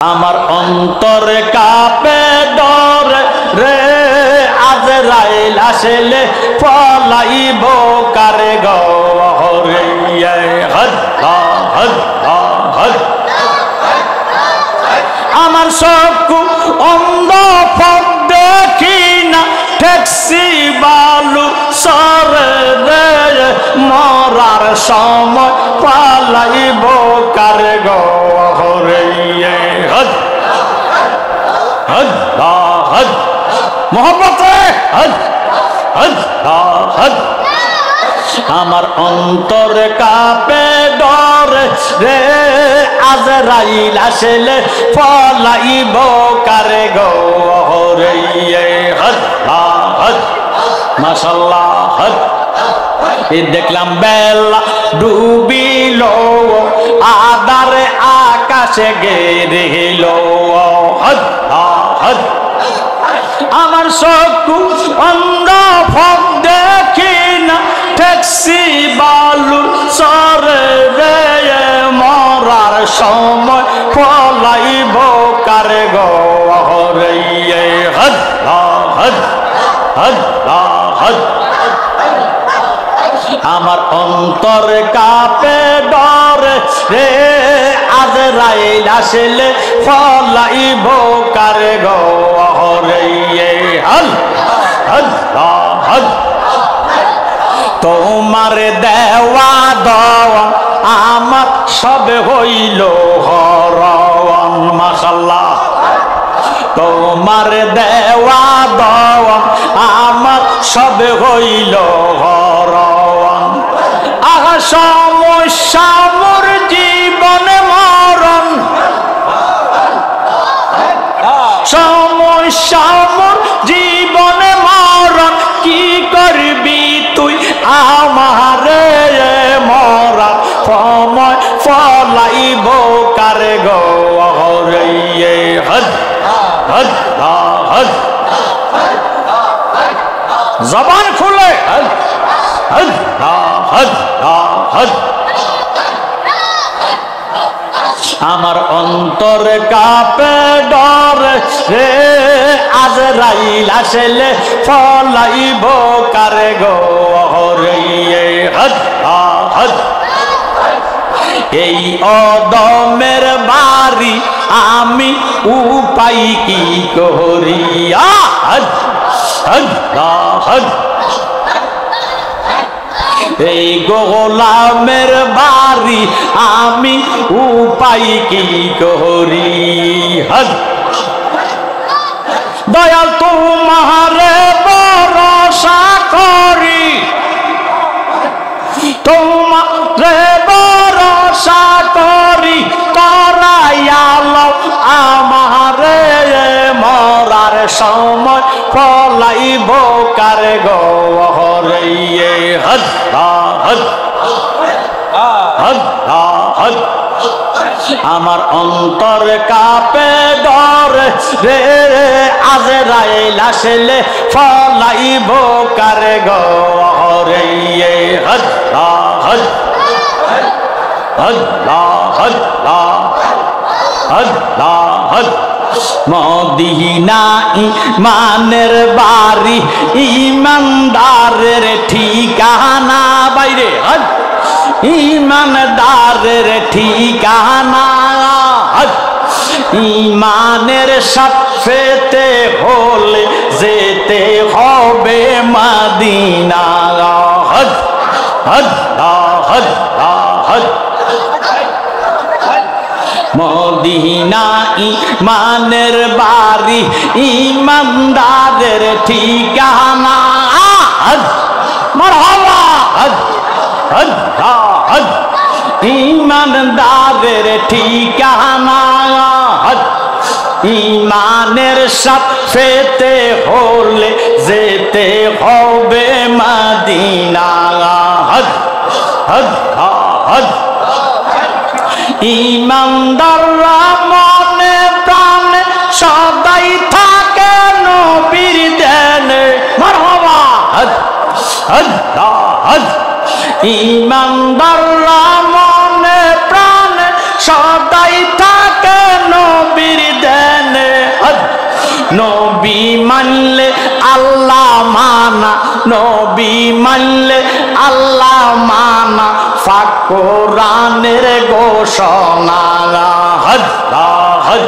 আমার অন্তরে কাঁপে ডরে রে আজরাইল আসলে পলাইব কারে গরে হদ হদ হদ আমার চকু অন্ধ পথ দেখি না ট্যাক্সি বালু সরে রে মরার সময় পালাইব কারে গরে হদ হদ হদ মোহব্বতে হদ হদ হদ আমার অন্তরে কাঁপে ডরে রে আজরাইল আসলে পলাইব কারে গরে হদ হদ মাশাআল্লাহ হদ দেখলাম বেলা ডুবিল আধারে আকাশে গেরিল হদ হদ আমার চকু অন্ধ পথ দেখি না ট্যাক্সি বালু সরে রে মরার সময় পলাইব কারে গরে হদ হদ হদ হদ আমার অন্তরে কাঁপে ডরে রে আজরাইল আসলে পলাইব কারে গরে হদ হদ হদ তোমার দেওয়া দেওয়া আমার সব হইল হরণ মাশাআল্লাহ তোমার দেওয়া দেওয়া আমার সব হইল হরণ আহা সমস্যা মোর জীবনে মরণ সমস্যা মোর জীবনে মরণ কি করবি তুই আমারে মরা সময় ফলাইব কারে গরে হদ হদ হদ জবান খুলে হদ হদ হদ হদ আমার অন্তরে কাঁপে ডরে রে আজরাইল আসলে পলাইব কারে গরে হদ হদ এই অদমের বাড়ি আমি উপায় কি করিয়া হদ হদ হদ এই গোলামের বাড়ি আমি উপায় কি করি হদ দয়াল তোমারে ভরসা করি তোমারে ভরসা করি করাইয়ালো আমারে মরার সময় পলাইব কারে গরে হদ হদ হদ হদ আমার অন্তর কাঁপে ডরে রে আজরাইল আসলে পলাইব কারে গরে হদ হদ হদ হদ হদ হদ মদিনা ইমানের বাড়ি ইমানদারের ঠিকানা বাইরে হদ ইমানদারের ঠিকানা হদ ইমানের সাথে হলে যেতে হবে মদিনা হদ হদ হদ হদ মদিনা ইমানের বাড়ি ইমানদারের ঠিকানা হদ মারহাবা হদ হদ হদ ইমানদারের ঠিকানা হদ ইমানের সাথে হলে যেতে হবে মদিনা হদ হদ হদ ইমানদাররা মনে প্রাণে সদাই থাকে নবীর দেনে মারহাবা হদ হদ হদ ইমানদাররা মনে প্রাণে সদাই থাকে নবীর নবী মানলে আল্লাহ মানা, নবী মানলে আল্লাহ মানা, পাক কোরআনের ঘোষণা। হদ হদ